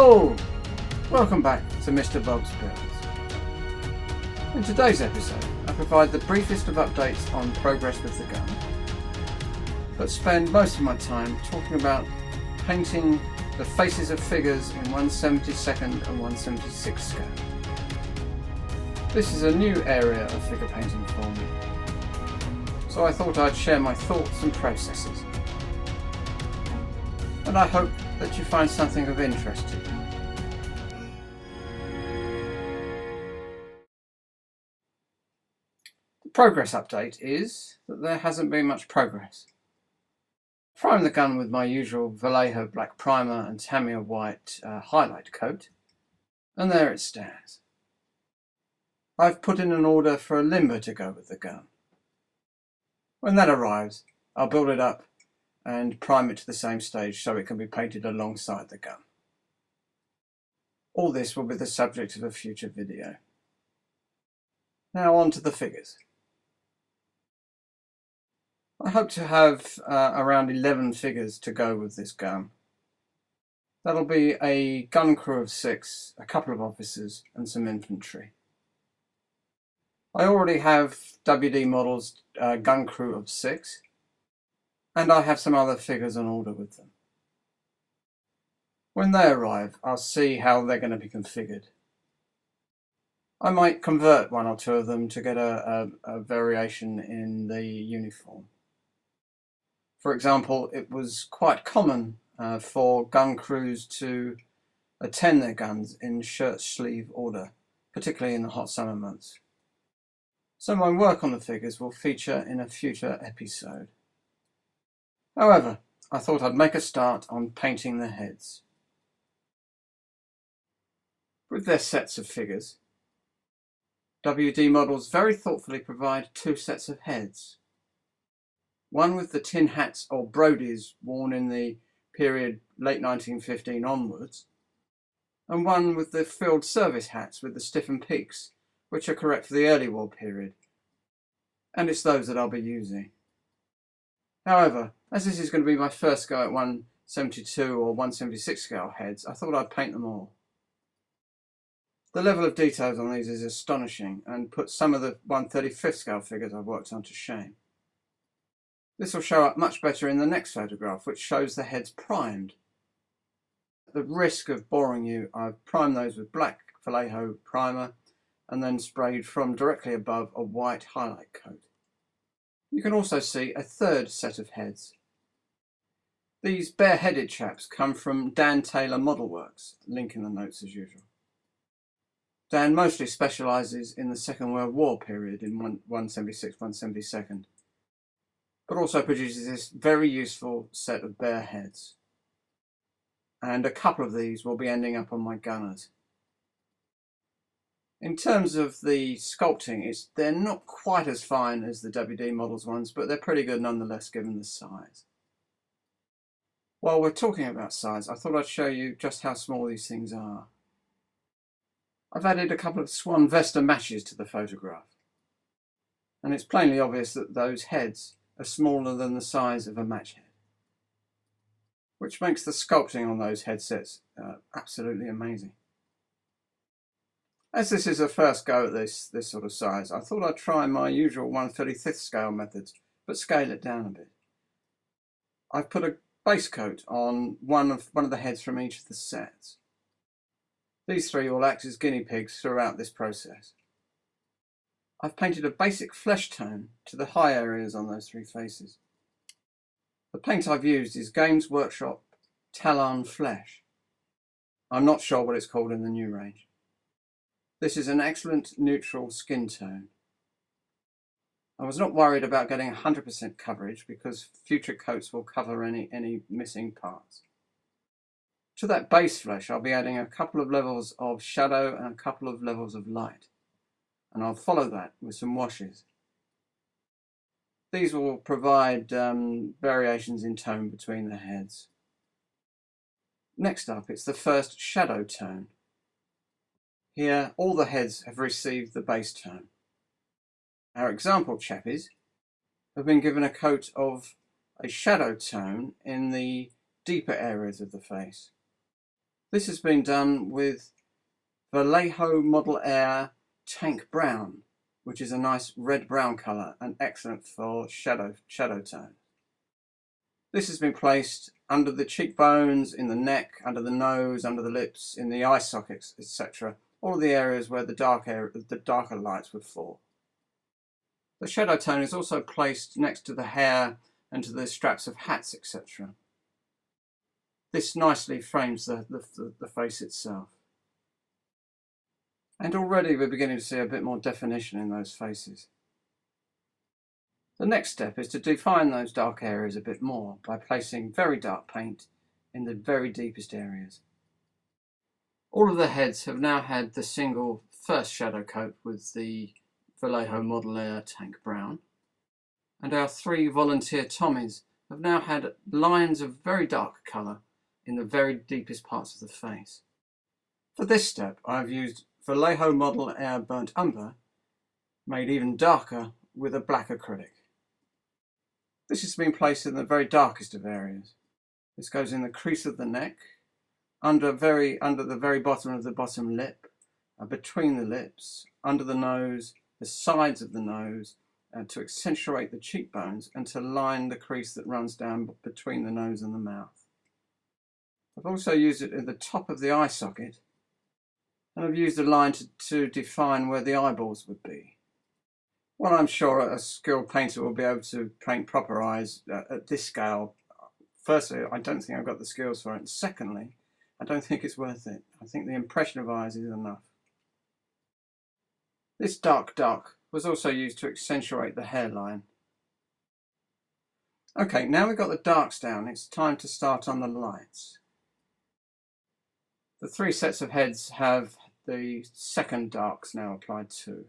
Hello! Welcome back to Mr. Bob's Builds. In today's episode, I provide the briefest of updates on progress with the gun, but spend most of my time talking about painting the faces of figures in 1/72 and 1/76 scale. This is a new area of figure painting for me, so I thought I'd share my thoughts and processes. And I hope that you find something of interest to you. The progress update is that there hasn't been much progress. I primed the gun with my usual Vallejo black primer and Tamiya white highlight coat, and there it stands. I've put in an order for a limber to go with the gun. When that arrives, I'll build it up and prime it to the same stage so it can be painted alongside the gun. All this will be the subject of a future video. Now on to the figures. I hope to have around 11 figures to go with this gun. That'll be a gun crew of 6, a couple of officers and some infantry. I already have WD models gun crew of 6. And I have some other figures on order with them. When they arrive, I'll see how they're going to be configured. I might convert one or two of them to get a variation in the uniform. For example, it was quite common for gun crews to attend their guns in shirt sleeve order, particularly in the hot summer months. So my work on the figures will feature in a future episode. However, I thought I'd make a start on painting the heads. With their sets of figures, WD models very thoughtfully provide 2 sets of heads. One with the tin hats or brodies worn in the period late 1915 onwards, and one with the field service hats with the stiffened peaks, which are correct for the early war period, and it's those that I'll be using. However, as this is going to be my first go at 1/72 or 1/76 scale heads, I thought I'd paint them all. The level of details on these is astonishing and puts some of the 1/35 scale figures I've worked on to shame. This will show up much better in the next photograph, which shows the heads primed. At the risk of boring you, I've primed those with black Vallejo primer and then sprayed from directly above a white highlight coat. You can also see a third set of heads. These bare-headed chaps come from Dan Taylor Model Works, link in the notes as usual. Dan mostly specialises in the Second World War period in 1/76, 1/72, but also produces this very useful set of bare heads. And a couple of these will be ending up on my gunners. In terms of the sculpting, they're not quite as fine as the WD models ones, but they're pretty good nonetheless given the size. While we're talking about size, I thought I'd show you just how small these things are. I've added a couple of Swan Vesta matches to the photograph, and it's plainly obvious that those heads are smaller than the size of a match head, which makes the sculpting on those headsets absolutely amazing. As this is a first go at this sort of size, I thought I'd try my usual 1/35 scale methods, but scale it down a bit. I've put a base coat on one of the heads from each of the sets. These 3 will act as guinea pigs throughout this process. I've painted a basic flesh tone to the high areas on those 3 faces. The paint I've used is Games Workshop Talon Flesh. I'm not sure what it's called in the new range. This is an excellent neutral skin tone. I was not worried about getting 100% coverage because future coats will cover any missing parts. To that base flesh, I'll be adding a couple of levels of shadow and a couple of levels of light, and I'll follow that with some washes. These will provide variations in tone between the heads. Next up, it's the first shadow tone. Here, all the heads have received the base tone. Our example chappies have been given a coat of a shadow tone in the deeper areas of the face. This has been done with Vallejo Model Air Tank Brown, which is a nice red-brown colour and excellent for shadow tone. This has been placed under the cheekbones, in the neck, under the nose, under the lips, in the eye sockets, etc. All of the areas where the darker lights would fall. The shadow tone is also placed next to the hair and to the straps of hats, etc. This nicely frames the face itself. And already we're beginning to see a bit more definition in those faces. The next step is to define those dark areas a bit more by placing very dark paint in the very deepest areas. All of the heads have now had the single first shadow coat with the Vallejo Model Air Tank Brown, and our three volunteer Tommies have now had lines of very dark colour in the very deepest parts of the face. For this step I've used Vallejo Model Air Burnt Umber, made even darker with a black acrylic. This has been placed in the very darkest of areas. This goes in the crease of the neck, under the very bottom of the bottom lip, between the lips, under the nose, the sides of the nose, to accentuate the cheekbones and to line the crease that runs down between the nose and the mouth. I've also used it at the top of the eye socket, and I've used a line to define where the eyeballs would be. Well, I'm sure a skilled painter will be able to paint proper eyes at this scale. Firstly, I don't think I've got the skills for it. And secondly, I don't think it's worth it. I think the impression of eyes is enough. This dark was also used to accentuate the hairline. Okay, now we've got the darks down, it's time to start on the lights. The three sets of heads have the second darks now applied too.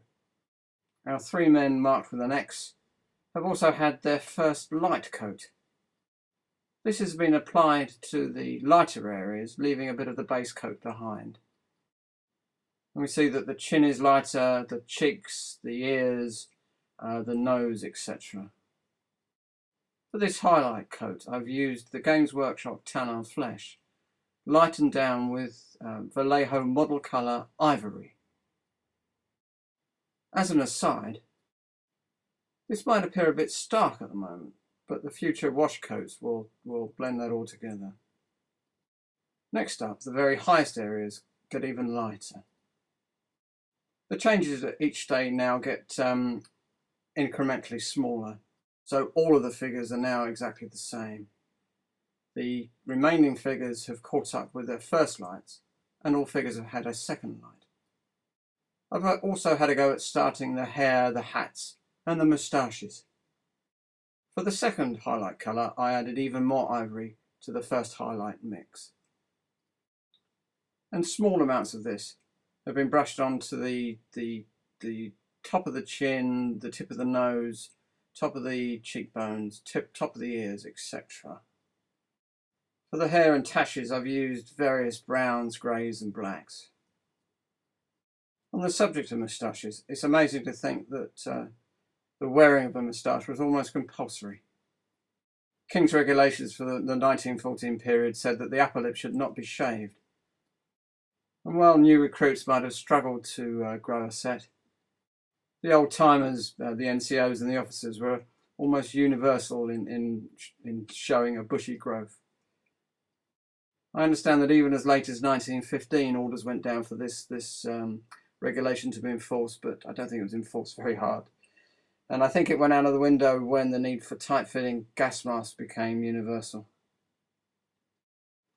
Our three men marked with an X have also had their first light coat. This has been applied to the lighter areas, leaving a bit of the base coat behind. And we see that the chin is lighter, the cheeks, the ears, the nose, etc. For this highlight coat, I've used the Games Workshop Tan on Flesh, lightened down with Vallejo Model Colour Ivory. As an aside, this might appear a bit stark at the moment, but the future wash coats will blend that all together. Next up, the very highest areas get even lighter. The changes at each day now get incrementally smaller, so all of the figures are now exactly the same. The remaining figures have caught up with their first lights, and all figures have had a second light. I've also had a go at starting the hair, the hats, and the moustaches. For the second highlight colour, I added even more ivory to the first highlight mix. And small amounts of this have been brushed onto the top of the chin, the tip of the nose, top of the cheekbones, top of the ears, etc. For the hair and taches, I've used various browns, greys and blacks. On the subject of moustaches, it's amazing to think that the wearing of a moustache was almost compulsory. King's regulations for the 1914 period said that the upper lip should not be shaved. And while new recruits might have struggled to grow a set, the old-timers, the NCOs and the officers were almost universal in showing a bushy growth. I understand that even as late as 1915 orders went down for this regulation to be enforced, but I don't think it was enforced very hard. And I think it went out of the window when the need for tight-fitting gas masks became universal.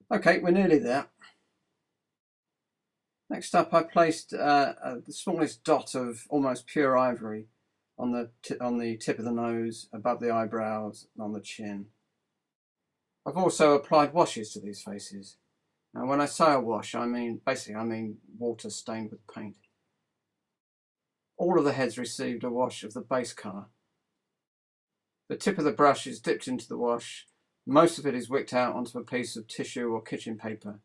Okay, we're nearly there. Next up, I placed the smallest dot of almost pure ivory on the tip of the nose, above the eyebrows, on the chin. I've also applied washes to these faces. Now, when I say a wash, I mean water stained with paint. All of the heads received a wash of the base colour. The tip of the brush is dipped into the wash, most of it is wicked out onto a piece of tissue or kitchen paper,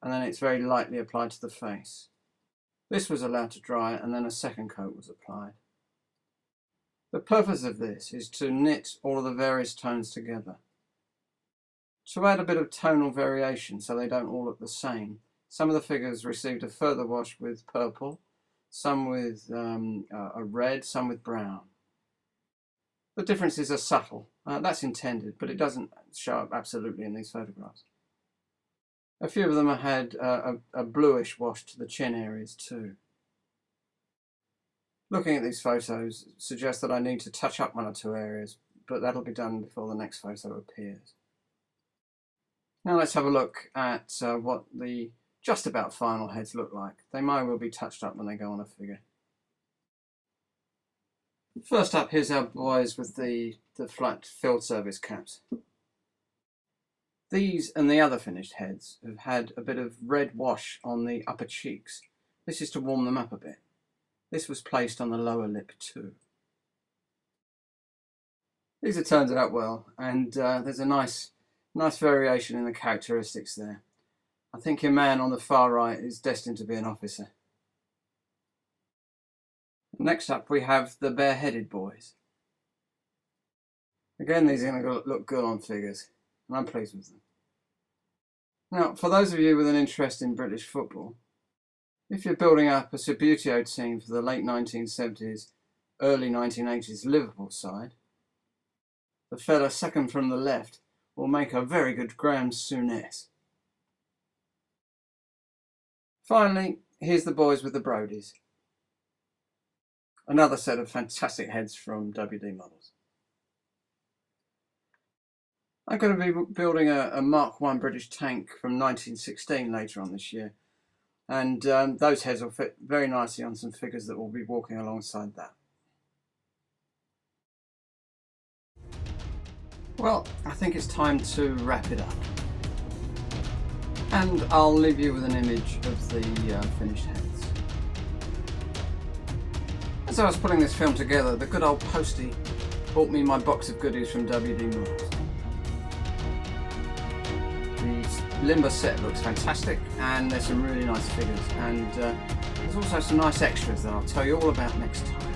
and then it's very lightly applied to the face. This was allowed to dry and then a second coat was applied. The purpose of this is to knit all of the various tones together. To add a bit of tonal variation so they don't all look the same, Some of the figures received a further wash with purple, some with a red, some with brown. The differences are subtle. That's intended, but it doesn't show up absolutely in these photographs. A few of them had a bluish wash to the chin areas too. Looking at these photos suggests that I need to touch up one or two areas, but that'll be done before the next photo appears. Now let's have a look at what the just about final heads look like. They might well be touched up when they go on a figure. First up, here's our boys with the flat field service caps. These and the other finished heads have had a bit of red wash on the upper cheeks. This is to warm them up a bit. This was placed on the lower lip too. These have turned out well, and there's a nice variation in the characteristics there. I think your man on the far right is destined to be an officer. Next up we have the bareheaded boys. Again, these are going to look good on figures, and I'm pleased with them. Now, for those of you with an interest in British football, if you're building up a Subbuteo team for the late 1970s, early 1980s Liverpool side, the fella second from the left will make a very good Graham Souness. Finally, here's the boys with the Brodies. Another set of fantastic heads from WD Models. I'm going to be building a Mark I British tank from 1916 later on this year, and those heads will fit very nicely on some figures that will be walking alongside that. Well, I think it's time to wrap it up, and I'll leave you with an image of the finished heads. As I was putting this film together, the good old postie bought me my box of goodies from WD Models. The Limber set looks fantastic, and there's some really nice figures, and there's also some nice extras that I'll tell you all about next time.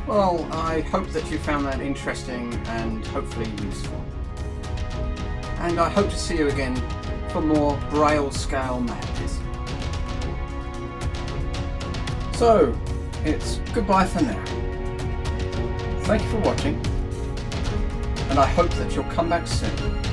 Well, I hope that you found that interesting and hopefully useful. And I hope to see you again for more Braille scale madness. So, it's goodbye for now. Thank you for watching, and I hope that you'll come back soon.